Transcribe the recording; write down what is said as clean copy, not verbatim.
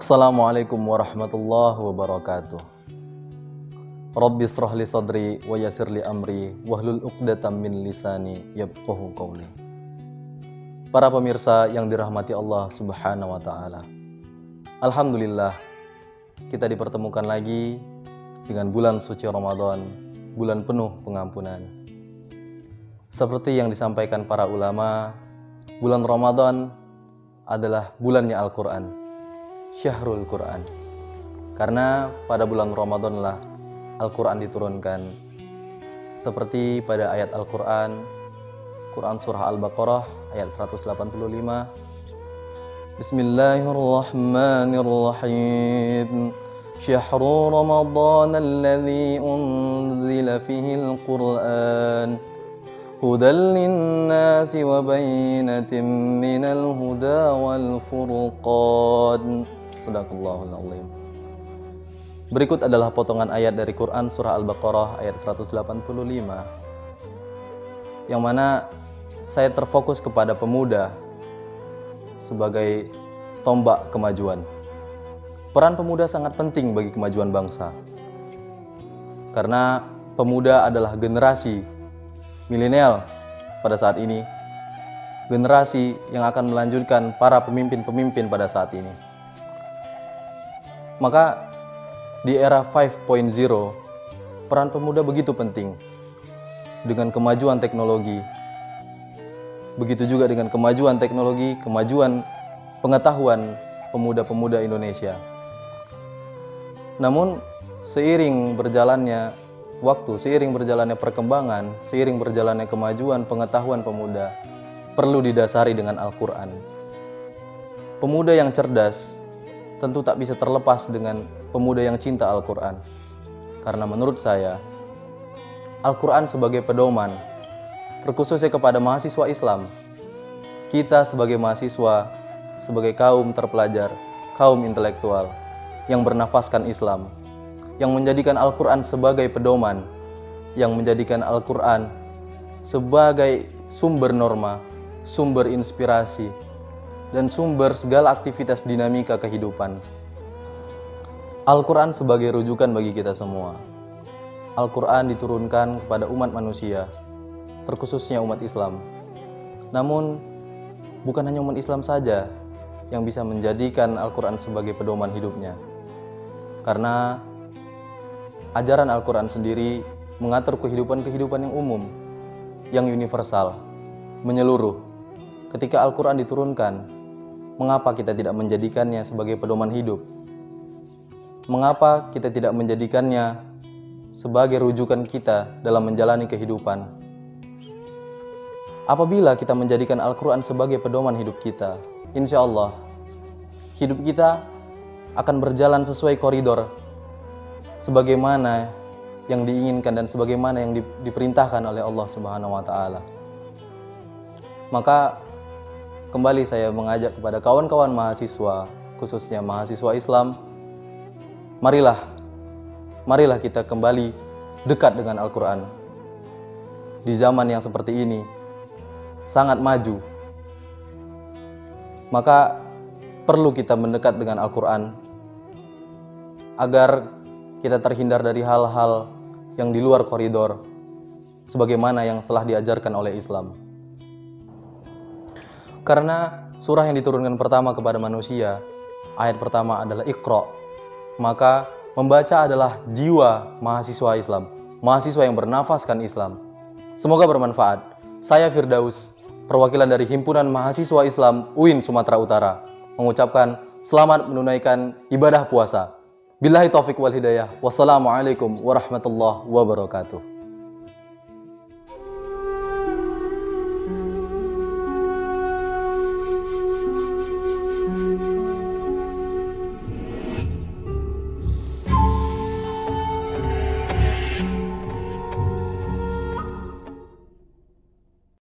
Assalamualaikum warahmatullahi wabarakatuh. Rabbi shrah li sadri wa yassir li amri wahlul 'uqdatam min lisani yafqahu qawli. Para pemirsa yang dirahmati Allah Subhanahu wa taala. Alhamdulillah kita dipertemukan lagi dengan bulan suci Ramadan, bulan penuh pengampunan. Seperti yang disampaikan para ulama, bulan Ramadan adalah bulannya Al-Qur'an, Syahrul Quran. Karena pada bulan Ramadanlah Al-Quran diturunkan. Seperti pada ayat Al-Quran, Quran Surah Al-Baqarah ayat 185. Bismillahirrahmanirrahim. Syahrul Ramadan alladzi unzila fihi Al-Quran hudan linnasi wa bayyinatin minal huda wal furqan. Shadaqallahul azim. Berikut adalah potongan ayat dari Quran Surah Al-Baqarah ayat 185, yang mana saya terfokus kepada pemuda sebagai tombak kemajuan. Peran pemuda sangat penting bagi kemajuan bangsa, karena pemuda adalah generasi milenial pada saat ini, generasi yang akan melanjutkan para pemimpin-pemimpin pada saat ini. Maka di era 5.0 peran pemuda begitu penting. Dengan kemajuan teknologi, begitu juga dengan kemajuan teknologi, kemajuan pengetahuan pemuda-pemuda Indonesia. Namun seiring berjalannya waktu, seiring berjalannya perkembangan, seiring berjalannya kemajuan pengetahuan pemuda, perlu didasari dengan Al-Quran. Pemuda yang cerdas tentu tak bisa terlepas dengan pemuda yang cinta Al-Quran. Karena menurut saya, Al-Quran sebagai pedoman, terkhususnya kepada mahasiswa Islam, kita sebagai mahasiswa, sebagai kaum terpelajar, kaum intelektual, yang bernafaskan Islam, yang menjadikan Al-Quran sebagai pedoman, yang menjadikan Al-Quran sebagai sumber norma, sumber inspirasi, dan sumber segala aktivitas dinamika kehidupan. Al-Quran sebagai rujukan bagi kita semua. Al-Quran diturunkan kepada umat manusia, terkhususnya umat Islam. Namun, bukan hanya umat Islam saja yang bisa menjadikan Al-Quran sebagai pedoman hidupnya. Karena ajaran Al-Quran sendiri mengatur kehidupan-kehidupan yang umum, yang universal, menyeluruh. Ketika Al-Quran diturunkan, mengapa kita tidak menjadikannya sebagai pedoman hidup? Mengapa kita tidak menjadikannya sebagai rujukan kita dalam menjalani kehidupan? Apabila kita menjadikan Al-Quran sebagai pedoman hidup kita, insya Allah, hidup kita akan berjalan sesuai koridor sebagaimana yang diinginkan dan sebagaimana yang diperintahkan oleh Allah Subhanahu wa taala. Maka kembali saya mengajak kepada kawan-kawan mahasiswa, khususnya mahasiswa Islam, marilah kita kembali dekat dengan Al-Quran. Di zaman yang seperti ini, sangat maju, maka perlu kita mendekat dengan Al-Quran agar kita terhindar dari hal-hal yang di luar koridor sebagaimana yang telah diajarkan oleh Islam. Karena surah yang diturunkan pertama kepada manusia, ayat pertama adalah Iqra, maka membaca adalah jiwa mahasiswa Islam, mahasiswa yang bernafaskan Islam. Semoga bermanfaat. Saya Firdaus, perwakilan dari Himpunan Mahasiswa Islam UIN Sumatera Utara, mengucapkan selamat menunaikan ibadah puasa. Billahi taufiq wal hidayah. Wassalamualaikum warahmatullahi wabarakatuh.